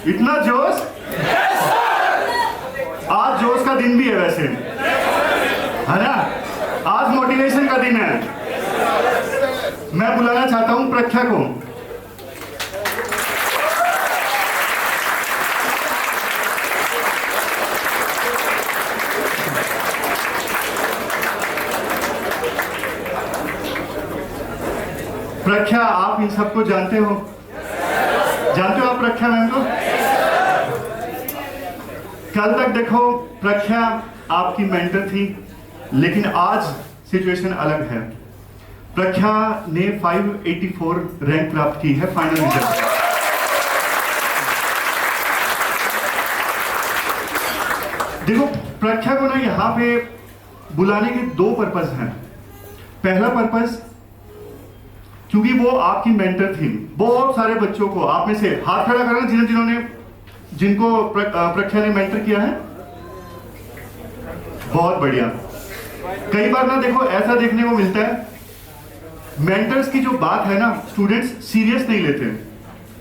इतना जोश? आज जोश का दिन भी है वैसे, है ना? आज मोटिवेशन का दिन है। मैं बुलाना चाहता हूं प्रख्या को। प्रख्या, आप इन सबको जानते हो? जानते हो आप प्रख्या मैम को? कल तक देखो प्रख्या आपकी मेंटर थी, लेकिन आज सिचुएशन अलग है। प्रख्या ने 584 रैंक प्राप्त की है फाइनल रिजल्ट। देखो प्रख्या को ना यहाँ पे बुलाने के दो पर्पस हैं। पहला पर्पस, क्योंकि वो आपकी मेंटर थी। बहुत सारे बच्चों को, आप में से हाथ खड़ा करना जिनको प्रख्या ने मेंटर किया है। बहुत बढ़िया। कई बार ना देखो ऐसा देखने को मिलता है, मेंटर्स की जो बात है ना स्टूडेंट्स सीरियस नहीं लेते।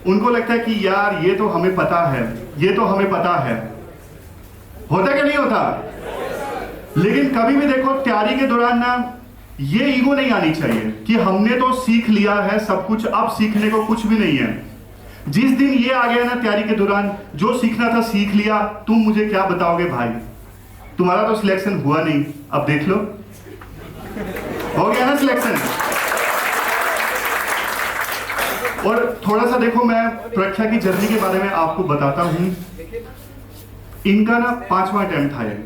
उनको लगता है कि यार ये तो हमें पता है, ये तो हमें पता है। होता क्या नहीं होता? लेकिन कभी भी देखो तैयारी के दौरान ना ये ईगो नहीं आनी चाहिए कि हमने तो सीख लिया है सब कुछ, अब सीखने को कुछ भी नहीं है। जिस दिन ये आ गया ना तैयारी के दौरान, जो सीखना था सीख लिया, तुम मुझे क्या बताओगे भाई, तुम्हारा तो सिलेक्शन हुआ नहीं, अब देख लो। हो गया ना सिलेक्शन। और थोड़ा सा देखो मैं प्रख्या की जर्नी के बारे में आपको बताता हूं। इनका ना 5वां अटेम्प्ट था ये।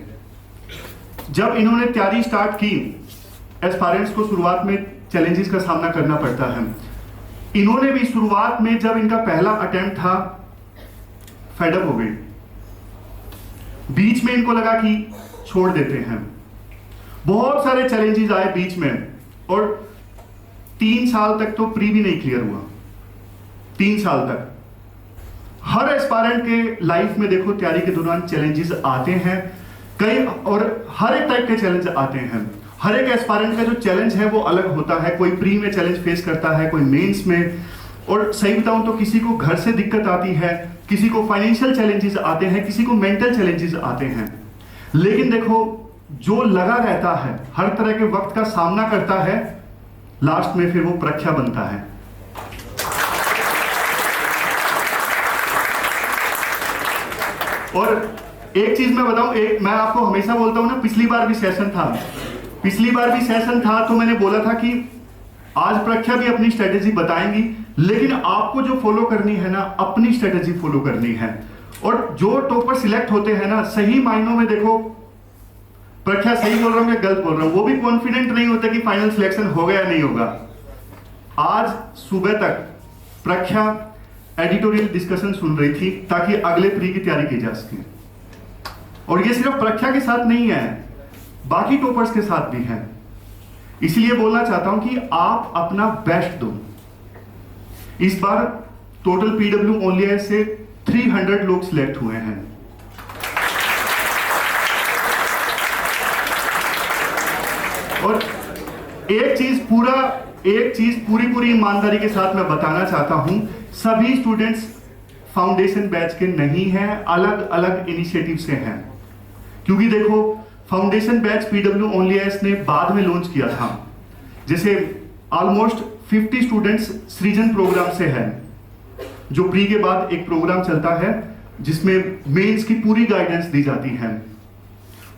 जब इन्होंने तैयारी स्टार्ट की, एस्पायरेंट्स को शुरुआत में चैलेंजेस का सामना करना पड़ता है। इन्होंने भी शुरुआत में जब इनका पहला अटेम्प्ट था, फेडअप हो गई। बीच में इनको लगा कि छोड़ देते हैं। बहुत सारे चैलेंजेस आए बीच में, और 3 साल तक तो प्री भी नहीं क्लियर हुआ। 3 साल तक हर एस्पायरेंट के लाइफ में देखो तैयारी के दौरान चैलेंजेस आते हैं कई, और हर एक टाइप के चैलेंज आते हैं। हर एक एस्पायरेंट का जो चैलेंज है वो अलग होता है। कोई प्री में चैलेंज फेस करता है, कोई मेंस में, और सही बताऊं तो किसी को घर से दिक्कत आती है, किसी को फाइनेंशियल चैलेंजेस आते हैं, किसी को मेंटल चैलेंजेस आते हैं। लेकिन देखो जो लगा रहता है, हर तरह के वक्त का सामना करता है, लास्ट में फिर वो प्रख्या बनता है। और एक चीज मैं बताऊं, मैं आपको हमेशा बोलता हूं ना, पिछली बार भी सेशन था तो मैंने बोला था कि आज प्रख्या भी अपनी स्ट्रेटेजी बताएंगी, लेकिन आपको जो फॉलो करनी है ना, अपनी स्ट्रेटेजी फॉलो करनी है। और जो टॉपर सिलेक्ट होते हैं ना, सही मायनों में देखो, प्रख्या सही बोल रहा हूं या गलत बोल रहा हूं, वो भी कॉन्फिडेंट नहीं होते कि फाइनल सिलेक्शन होगा या नहीं होगा। आज सुबह तक प्रख्या एडिटोरियल डिस्कशन सुन रही थी ताकि अगले प्री की तैयारी की जा सके। और ये सिर्फ प्रख्या के साथ नहीं है, बाकी टॉपर्स के साथ भी है। इसलिए बोलना चाहता हूं कि आप अपना बेस्ट दो। इस बार टोटल पीडब्ल्यू ओनली से 300 लोग सिलेक्ट हुए हैं। और एक चीज पूरी ईमानदारी के साथ मैं बताना चाहता हूं, सभी स्टूडेंट्स फाउंडेशन बैच के नहीं हैं, अलग अलग इनिशिएटिव से हैं। क्योंकि देखो फाउंडेशन बैच पीडब्ल्यू ओनली ने बाद में लॉन्च किया था। जैसे ऑलमोस्ट 50 स्टूडेंट्स सृजन प्रोग्राम से हैं, जो प्री के बाद एक प्रोग्राम चलता है जिसमें मेंस की पूरी गाइडेंस दी जाती है।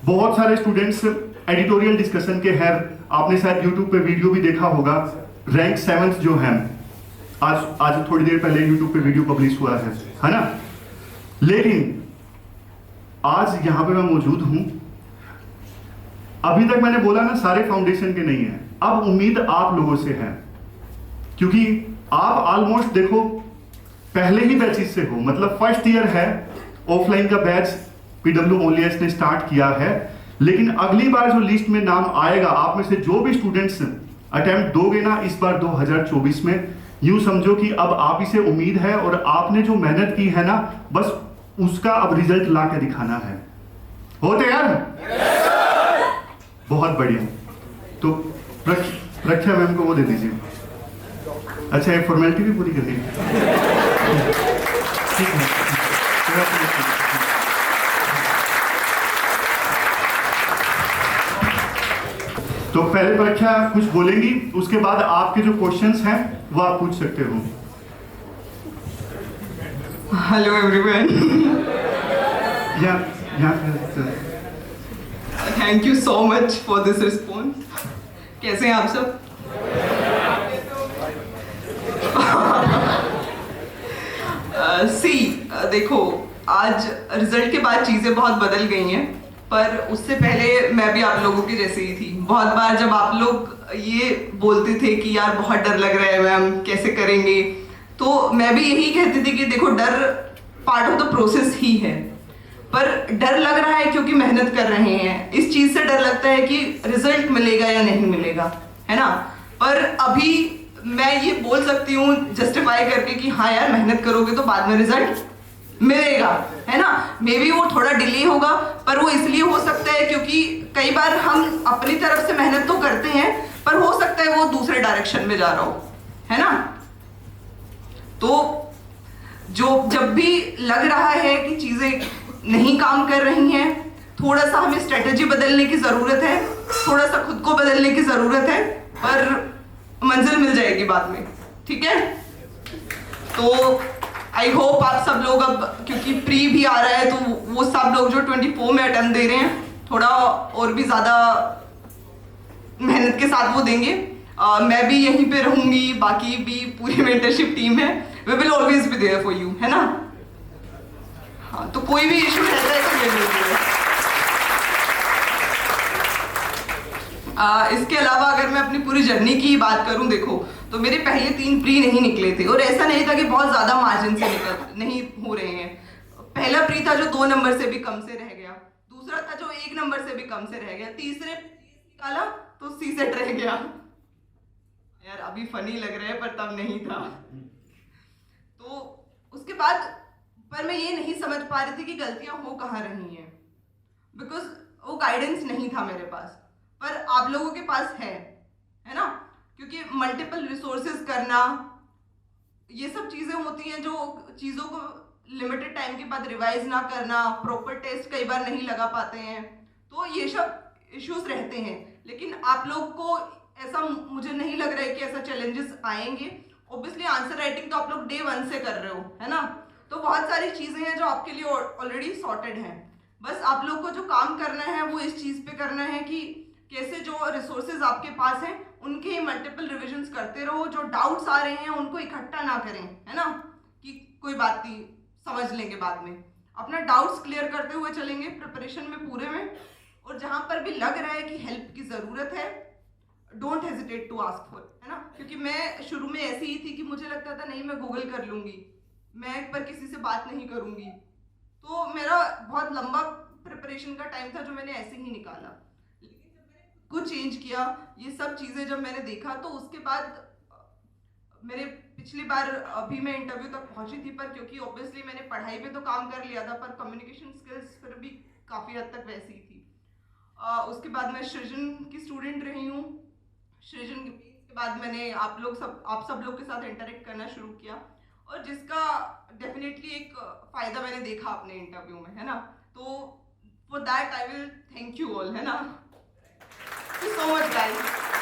बहुत सारे स्टूडेंट्स एडिटोरियल डिस्कशन के हैं। आपने शायद यूट्यूब पे वीडियो भी देखा होगा। रैंक 7 जो है, आज थोड़ी देर पहले यूट्यूब पे वीडियो पब्लिश हुआ है ना। लेकिन आज यहां पे मैं मौजूद हूं। अभी तक मैंने बोला ना, सारे फाउंडेशन के नहीं है। अब उम्मीद आप लोगों से है, क्योंकि आप ऑलमोस्ट देखो पहले ही बैचेस से हो। मतलब फर्स्ट ईयर है, ऑफलाइन का बैच पीडब्ल्यू ओनली ने स्टार्ट किया है। लेकिन अगली बार जो लिस्ट में नाम आएगा, आप में से जो भी स्टूडेंट्स अटेम्प्ट दोगे ना इस बार 2024 में, यूं समझो कि अब आप ही से उम्मीद है, और आपने जो मेहनत की है ना, बस उसका अब रिजल्ट ला के दिखाना है। होते यार बहुत बढ़िया। तो प्रख्या मैम को वो दे दीजिए। अच्छा, एक फॉर्मेलिटी भी पूरी कर दी। ठीक है। पहले परीक्षा कुछ बोलेंगी, उसके बाद आपके जो क्वेश्चंस हैं वो आप पूछ सकते हो। Hello everyone, thank you so much for this response. कैसे हैं आप सब? देखो, आज रिजल्ट के बाद चीज़ें बहुत बदल गई हैं, पर उससे पहले मैं भी आप लोगों की जैसे ही थी। बहुत बार जब आप लोग ये बोलते थे कि यार बहुत डर लग रहा है मैम, कैसे करेंगे, तो मैं भी यही कहती थी कि देखो, डर पार्ट ऑफ द प्रोसेस ही है। पर डर लग रहा है क्योंकि मेहनत कर रहे हैं। इस चीज़ से डर लगता है कि रिजल्ट मिलेगा या नहीं मिलेगा, है ना। पर अभी मैं ये बोल सकती हूँ जस्टिफाई करके कि हाँ यार, मेहनत करोगे तो बाद में रिजल्ट मिलेगा, है ना। मे बी वो थोड़ा डिले होगा, पर वो इसलिए हो सकता है क्योंकि कई बार हम अपनी तरफ से मेहनत तो करते हैं, पर हो सकता है वो दूसरे डायरेक्शन में जा रहा हो, है ना। तो जब भी लग रहा है कि चीजें नहीं काम कर रही हैं, थोड़ा सा हमें स्ट्रेटेजी बदलने की जरूरत है, थोड़ा सा खुद को बदलने की जरूरत है, पर मंजिल मिल जाएगी बाद में, ठीक है। तो आई होप आप सब लोग, अब क्योंकि प्री भी आ रहा है, तो वो सब लोग जो 24 में अटेम्प्ट दे रहे हैं, थोड़ा और भी ज़्यादा मेहनत के साथ वो देंगे। मैं भी यहीं पे रहूंगी, बाकी भी पूरी मेंटरशिप टीम है, we will always be there for you, है ना। हाँ, तो कोई भी इशू रहता है तो ले लीजिए। इसके अलावा अगर मैं अपनी पूरी जर्नी की बात करूं, देखो, तो मेरे पहले 3 प्री नहीं निकले थे, और ऐसा नहीं था कि बहुत ज्यादा मार्जिन से नहीं हो रहे हैं। पहला प्री था जो 2 नंबर से भी कम से रह गया, दूसरा था जो 1 नंबर से भी कम से रह गया, तीसरे निकाला तो सी सेट रह गया। यार अभी फनी लग रहा है, पर तब नहीं था। तो उसके बाद पर मैं ये नहीं समझ पा रही थी कि गलतियां हो कहाँ रही हैं, बिकॉज वो गाइडेंस नहीं था मेरे पास, पर आप लोगों के पास है ना। क्योंकि मल्टीपल रिसोर्सेज करना, ये सब चीजें होती हैं जो चीजों को लिमिटेड टाइम के बाद रिवाइज ना करना, प्रॉपर टेस्ट कई बार नहीं लगा पाते हैं, तो ये सब इश्यूज रहते हैं। लेकिन आप लोग को ऐसा मुझे नहीं लग रहा है कि ऐसा चैलेंजेस आएंगे। ऑब्वियसली आंसर राइटिंग तो आप लोग डे 1 से कर रहे हो, है ना। तो बहुत सारी चीजें हैं जो आपके लिए ऑलरेडी सॉर्टेड हैं। बस आप लोग को जो काम करना है वो इस चीज पे करना है कि कैसे जो रिसोर्सेज आपके पास हैं उनके मल्टीपल रिविजन्स करते रहो, जो डाउट्स आ रहे हैं उनको इकट्ठा ना करें, है ना, कि कोई बात नहीं, समझ लेंगे बाद में। अपना डाउट्स क्लियर करते हुए चलेंगे प्रिपरेशन में पूरे में, और जहां पर भी लग रहा है कि हेल्प की जरूरत है, don't hesitate to ask for, है ना। क्योंकि मैं शुरू में ऐसी ही थी कि मुझे लगता था नहीं, मैं गूगल कर लूंगी, मैं पर किसी से बात नहीं करूंगी। तो मेरा बहुत लंबा प्रिपरेशन का टाइम था जो मैंने ऐसे ही निकाला। लेकिन जब मैंने कुछ चेंज किया, ये सब चीजें जब मैंने देखा, तो उसके बाद मेरे पिछली बार अभी मैं इंटरव्यू तक पहुंची थी, पर क्योंकि ऑब्वियसली मैंने पढ़ाई पे तो काम कर लिया था, पर कम्युनिकेशन स्किल्स फिर भी काफ़ी हद तक वैसी ही थी। उसके बाद मैं सृजन की स्टूडेंट रही हूँ। सृजन के बाद मैंने आप सब लोग के साथ इंटरेक्ट करना शुरू किया, और जिसका डेफिनेटली एक फ़ायदा मैंने देखा अपने इंटरव्यू में, है ना। तो for that I will thank you all, है ना। Thank you so much guys.